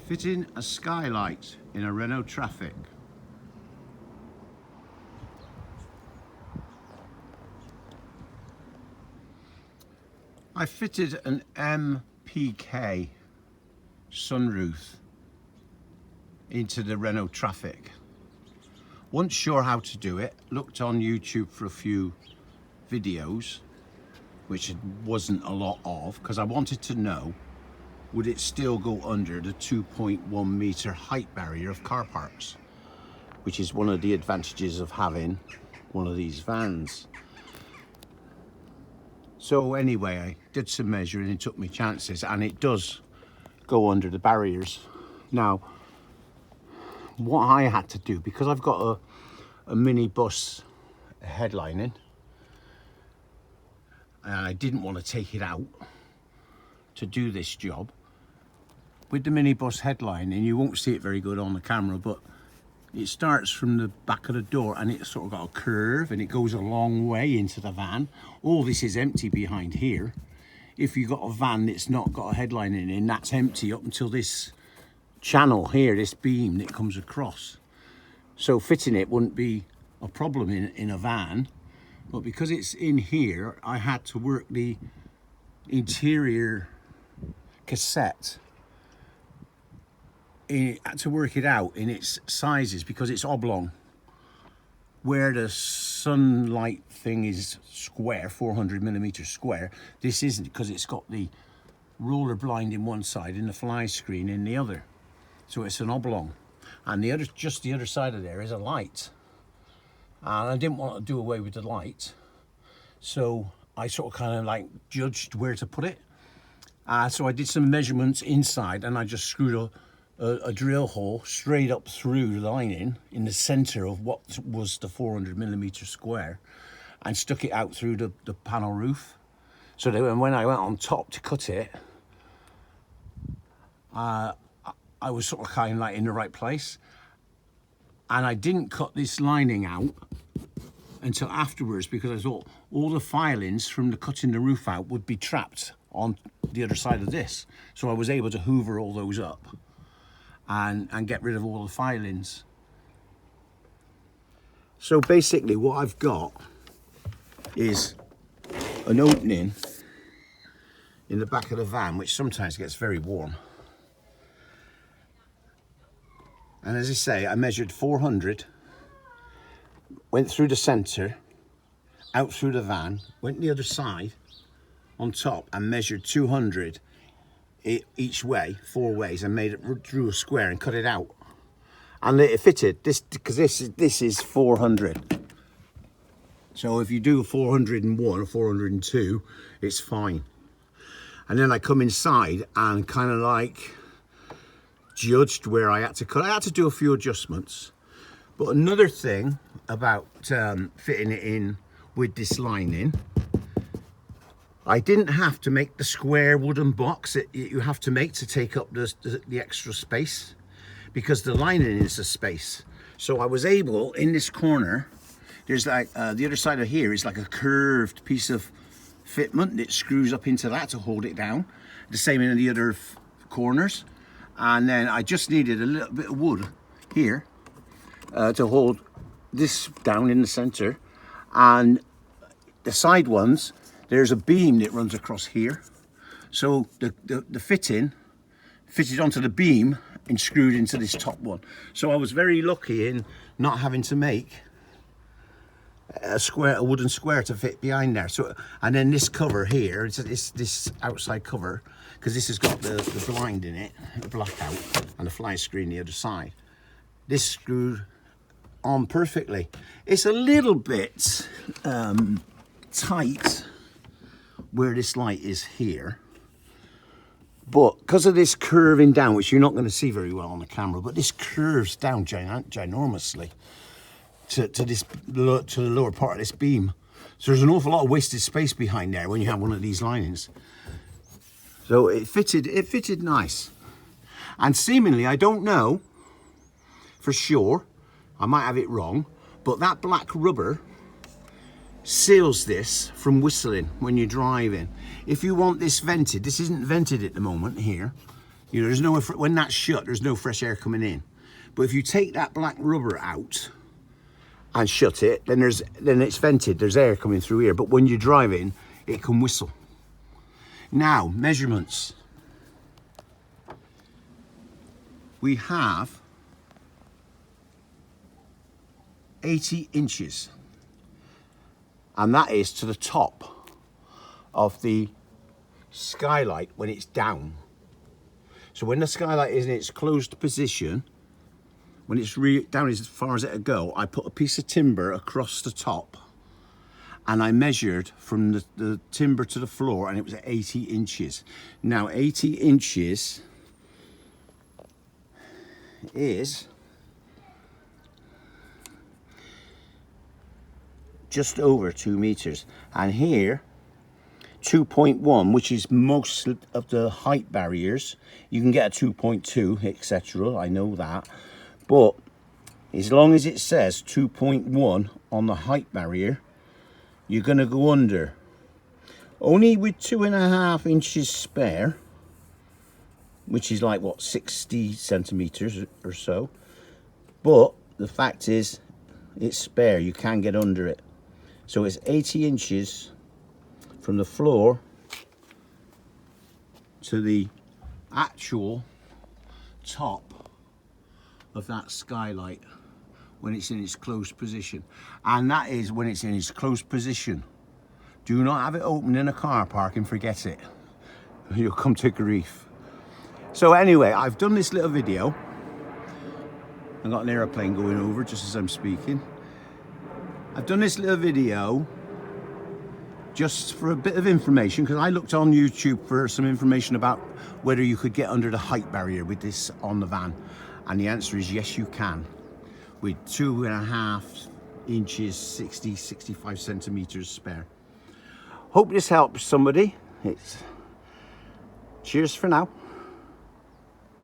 Fitting a skylight in a Renault Trafic. I fitted an MPK sunroof into the Renault Trafic. Wasn't sure how to do it, looked on YouTube for a few videos, which wasn't a lot of, because I wanted to know, would it still go under the 2.1 meter height barrier of car parks, which is one of the advantages of having one of these vans. So anyway, I did some measuring and took my chances, and it does go under the barriers. Now, what I had to do, because I've got a mini bus headlining, and I didn't want to take it out to do this job. With the minibus headlining, you won't see it very good on the camera, but it starts from the back of the door and it's sort of got a curve and it goes a long way into the van. All this is empty behind here. If you've got a van that's not got a headlining in, that's empty up until this channel here, this beam that comes across. So fitting it wouldn't be a problem in a van, but because it's in here, I had to work the interior cassette to work it out in its sizes, because it's oblong. Where the sunlight thing is square, 400mm square, this isn't, because it's got the roller blind in one side and the fly screen in the other. So it's an oblong, and the other, just the other side of there is a light. And I didn't want to do away with the light, so I sort of kind of like judged where to put it. So I did some measurements inside, and I just screwed a drill hole straight up through the lining in the center of what was the 400mm square, and stuck it out through the panel roof, so that when I went on top to cut it, I was sort of kind of like in the right place. And I didn't cut this lining out until afterwards, because I thought all the filings from the cutting the roof out would be trapped on the other side of this. So I was able to hoover all those up and get rid of all the filings. So basically what I've got is an opening in the back of the van, which sometimes gets very warm. And as I say, I measured 400, went through the center, out through the van, went the other side on top and measured 200 each way, 4 ways, and made it, drew a square and cut it out. And it fitted, this, because this is 400. So if you do 401 or 402, it's fine. And then I come inside and kind of like judged where I had to cut. I had to do a few adjustments. But another thing about fitting it in with this lining, I didn't have to make the square wooden box that you have to make to take up the extra space, because the lining is the space. So I was able, in this corner, there's like the other side of here is like a curved piece of fitment that screws up into that to hold it down. The same in the other corners. And then I just needed a little bit of wood here to hold this down in the center. And the side ones, there's a beam that runs across here. So the fitting fitted onto the beam and screwed into this top one. So I was very lucky in not having to make a wooden square to fit behind there. So, and then this cover here, it's this outside cover, because this has got the blind in it, the blackout, and the fly screen the other side. This screwed on perfectly. It's a little bit tight where this light is here, but because of this curving down, which you're not going to see very well on the camera, but this curves down ginormously to the lower part of this beam. So there's an awful lot of wasted space behind there when you have one of these linings. So it fitted nice. And seemingly, I don't know for sure, I might have it wrong, but that black rubber seals this from whistling when you're driving. If you want this vented, this isn't vented at the moment here, You know, there's no, when that's shut, there's no fresh air coming in. But if you take that black rubber out and shut it, then it's vented, there's air coming through here. But when you're driving, it can whistle. Now, measurements. We have 80 inches. And that is to the top of the skylight when it's down. So when the skylight is in its closed position, when it's down as far as it'll go, I put a piece of timber across the top and I measured from the timber to the floor, and it was 80 inches. Now 80 inches is just over 2 meters, and here 2.1, which is most of the height barriers. You can get a 2.2, etc. I know that, but as long as it says 2.1 on the height barrier, you're going to go under. Only with 2.5 inches spare, which is like what, 60 centimeters or so. But the fact is, it's spare. You can get under it. So it's 80 inches from the floor to the actual top of that skylight when it's in its closed position. And that is when it's in its closed position. Do not have it open in a car park and forget it. You'll come to grief. So anyway, I've done this little video. I've got an aeroplane going over just as I'm speaking. I've done this little video just for a bit of information, because I looked on YouTube for some information about whether you could get under the height barrier with this on the van. And the answer is yes, you can. With 2.5 inches, 65 centimeters spare. Hope this helps somebody. Cheers for now.